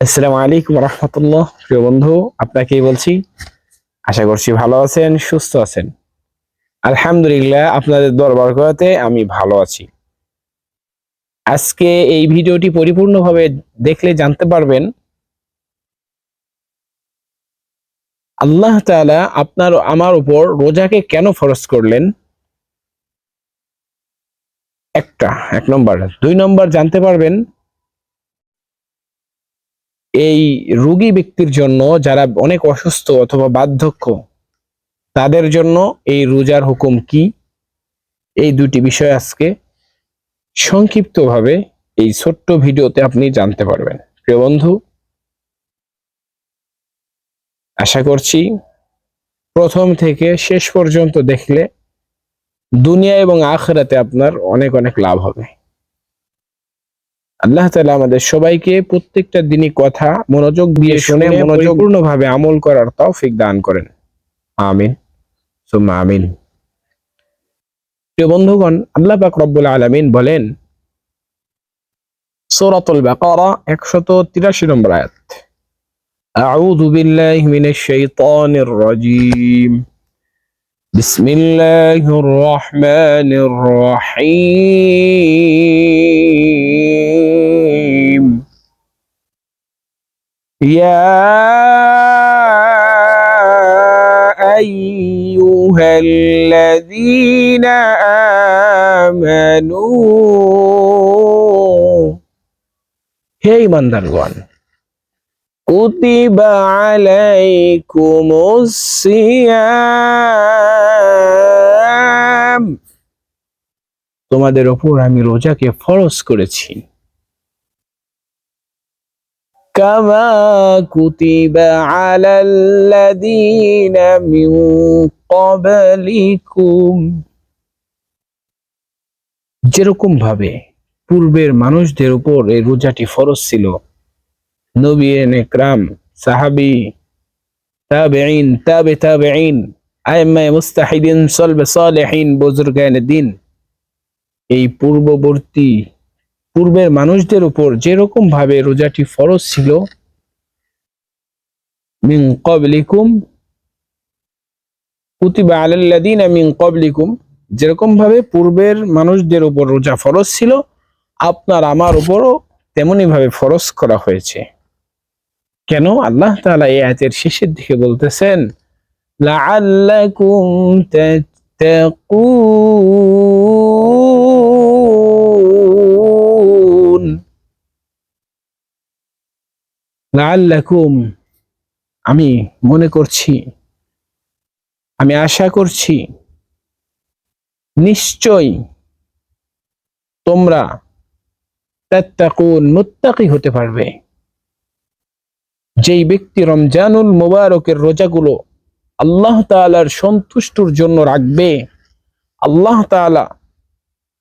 আসসালামু আলাইকুম রহমতুল্লাহ। প্রিয় বন্ধু, আপনাকেই বলছি, আশা করছি ভালো আছেন, সুস্থ আছেন। আলহামদুলিল্লাহ, আপনাদের দরবার করাতে আমি ভালো আছি। আজকে এই ভিডিওটি পরিপূর্ণভাবে দেখলে জানতে পারবেন আল্লাহ তাআলা আপনার আমার উপর রোজাকে কেন ফরজ করলেন। এক নম্বর। 2 নম্বর, জানতে পারবেন এই রোগী ব্যক্তির জন্য, যারা অনেক অসুস্থ অথবা বার্ধক্য, তাদের জন্য এই রোজার হুকুম কি। এই দুটি বিষয় আজকে সংক্ষিপ্তভাবে এই ছোট্ট ভিডিওতে আপনি জানতে পারবেন। প্রিয় বন্ধু, আশা করছি প্রথম থেকে শেষ পর্যন্ত দেখলে দুনিয়া এবং আখিরাতে আপনার অনেক অনেক লাভ হবে। আল্লাহ তাআলা আমাদের সবাইকে প্রত্যেকটা দিনই কথা মনোযোগ দিয়ে শুনে মনোযোগপূর্ণভাবে আমল করার তৌফিক দান করেন। আমিন সুম্মা আমিন। প্রিয় বন্ধুগণ, আল্লাহ পাক রব্বুল আলামিন বলেন সূরাতুল বাকারা 183 নম্বর আয়াত, আউযু বিল্লাহি মিনাশ শাইতানির রাজীম, বিসমিল্লাহির রহমানির রহিম, ইয়া আইয়ুহাল্লাযীনা আমানু, হে ঈমানদারগণ, কুতিবা আলাইকুমুস সিয়াম, তোমাদের উপর আমি রোজাকে ফরজ করেছি। কামা কুতিবা আলাল্লাযীনা মিন ক্বাবলিকুম, যেরকম ভাবে পূর্বের মানুষদের উপর এই রোজাটি ফরজ ছিল। নবী একরাম, সাহাবী, তাবেঈন, তাবেঈন, আইম্মায়ে মুস্তাহিদিন, সলবে সালেহিন, বুজুর্গানে দ্বীন, এই পূর্বের মানুষদের উপর যেরকম ভাবে রোজাটি ফরজ ছিল, মিন ক্বাবলিকুম কুতিবা আলাল্লাযীনা মিন ক্বাবলিকুম, যেরকম ভাবে পূর্বের মানুষদের উপর রোজা ফরজ ছিল, আপনার আমার উপরও তেমনি ভাবে ফরজ করা হয়েছে। কেন? আল্লাহ তাআলা এই আয়াতের শেষের দিকে বলতেছেন লাআল্লাকুম তাত্তাকুন, লাআল্লাকুম, আমি মনে করছি, আমি আশা করছি, নিশ্চয় তোমরা তাত্তাকুন, মুত্তাকি হতে পারবে। যেই ব্যক্তি রমজানুল মুবারকের রোজাগুলো আল্লাহ তাআলার সন্তুষ্টির জন্য রাখবে, আল্লাহ তাআলা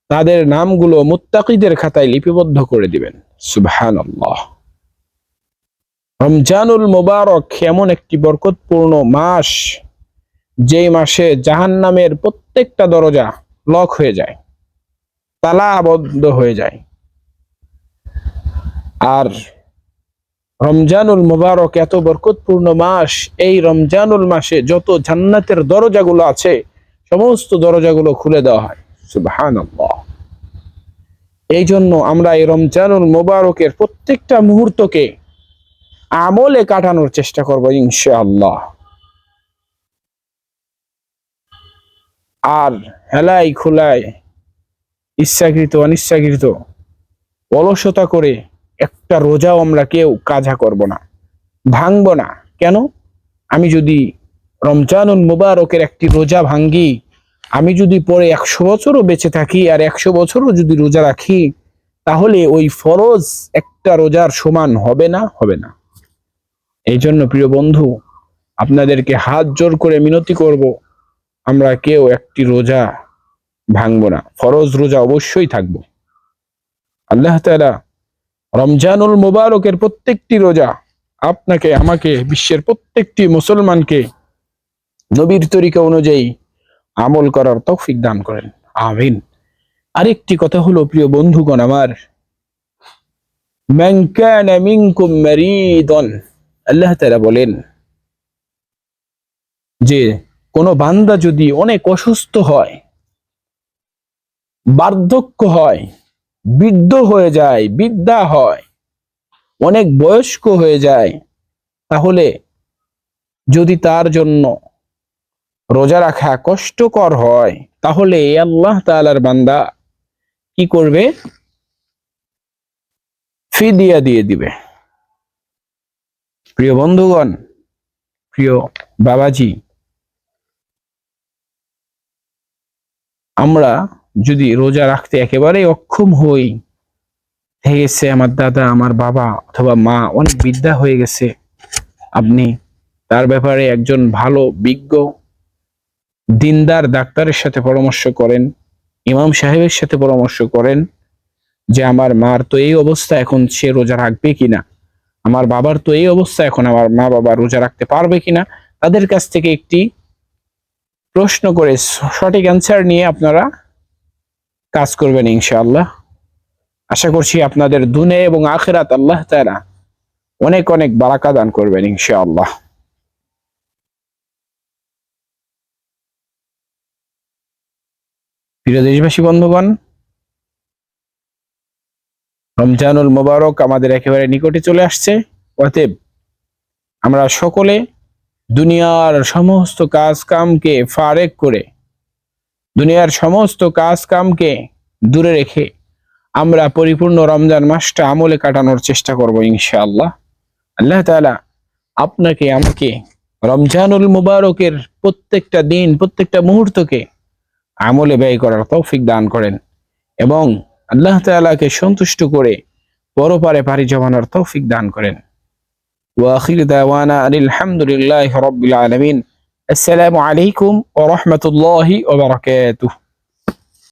তাদের নামগুলো মুত্তাকিদের খাতায় লিপিবদ্ধ করে দিবেন। সুবহানাল্লাহ। রমজানুল মুবারক এমন একটি বরকতপূর্ণ মাস, যেই মাসে জাহান্নামের প্রত্যেকটা দরজা লক হয়ে যায়, তালাবদ্ধ হয়ে যায়। আর রমজানুল মুবারক এত বরকতপূর্ণ মাস, এই রমজানুল মাসে যত জান্নাতের দরজাগুলো আছে সমস্ত দরজাগুলো খুলে দেওয়া হয়। সুবহানাল্লাহ। এই জন্য আমরা এই রমজানুল মুবারকের প্রত্যেকটা মুহূর্তকে আমলে কাটানোর চেষ্টা করব ইনশাআল্লাহ। আর হেলাই খোলায়, ইচ্ছাকৃত অনিচ্ছাকৃত অলসতা করে একটা রোজাও আমরা কেউ কাজা করব না, ভাঙব না। কেন? আমি যদি রমজানুল মুবারকের একটি রোজা ভাঙ্গি, আমি যদি পরে 100 বছরও বেঁচে থাকি আর 100 বছরও যদি রোজা রাখি, তাহলে ওই ফরজ একটা রোজার সমান হবে না, হবে না। এই জন্য প্রিয় বন্ধু, আপনাদেরকে হাত জোর করে মিনতি করব, আমরা কেউ একটি রোজা ভাঙবো না, ফরজ রোজা অবশ্যই থাকবো। আল্লাহ তাআলা রমজানুল মুবারকের প্রত্যেকটি রোজা আপনাকে, আমাকে, বিশ্বের প্রত্যেকটি মুসলমানকে নবীর তরিকা অনুযায়ী আমল করার তৌফিক দান করেন। আমিন। আরেকটি কথা হলো প্রিয় বন্ধুগণ আমার, মান কানা মিনকুম মারিদান, আল্লাহ তাআলা বলেন যে কোন বান্দা যদি অনেক অসুস্থ হয়, বার্ধক্য হয়, বৃদ্ধ হয়ে যায়, বৃদ্ধা হয়, অনেক বয়স্ক হয়ে যায়, তাহলে যদি তার জন্য রোজা রাখা কষ্টকর হয়, তাহলে আল্লাহ তাআলার বান্দা কি করবে? ফিদিয়া দিয়ে দিবে। প্রিয় বন্ধুগণ, প্রিয় বাবাজি, আমরা যদি রোজা রাখতে একেবারেই অক্ষম হই, হয়ে গেছে আমার দাদা, আমার বাবা অথবা মা অনেক বৃদ্ধা হয়ে গেছে, আপনি তার ব্যাপারে একজন ভালো বিজ্ঞ দিনদার ডাক্তারের সাথে পরামর্শ করেন, ইমাম সাহেবের সাথে পরামর্শ করেন যে আমার মার তো এই অবস্থা, এখন সে রোজা রাখবে কিনা, আমার বাবার তো এই অবস্থা, এখন আমার মা বাবা রোজা রাখতে পারবে কিনা। তাদের কাছ থেকে একটি প্রশ্ন করে সঠিক অ্যান্সার নিয়ে আপনারা কাজ করবেন ইনশাআল্লাহ। আশা করছি আপনাদের দুনিয়া এবং আখিরাত আল্লাহ তাআলা অনেক অনেক বারাকা দান করবেন ইনশাআল্লাহ। প্রিয় দেশবাসী বন্ধুগণ, রমজানুল মোবারক আমাদের একেবারে নিকটে চলে আসছে। অতএব আমরা সকলে দুনিয়ার সমস্ত কাজ কামকে ফারেক করে, দুনিয়ার সমস্ত কাজ কামকে দূরে রেখে আমরা পরিপূর্ণ রমজান মাসটা আমলে কাটানোর চেষ্টা করব ইনশাআল্লাহ। আল্লাহ তাআলা আপনাকে আমাকে রমজানুল মুবারকের প্রত্যেকটা দিন, প্রত্যেকটা মুহূর্তকে আমলে ব্যয় করার তৌফিক দান করেন এবং আল্লাহ তাআলাকে সন্তুষ্ট করে পরপারে পাড়ি জমানোর তৌফিক দান করেন। ওয়া আখিরু দাওয়ানা আলহামদুলিল্লাহি রাব্বিল আলামিন। আসসালামু আলাইকুম ওয়া রাহমাতুল্লাহি ওয়া বারাকাতুহু।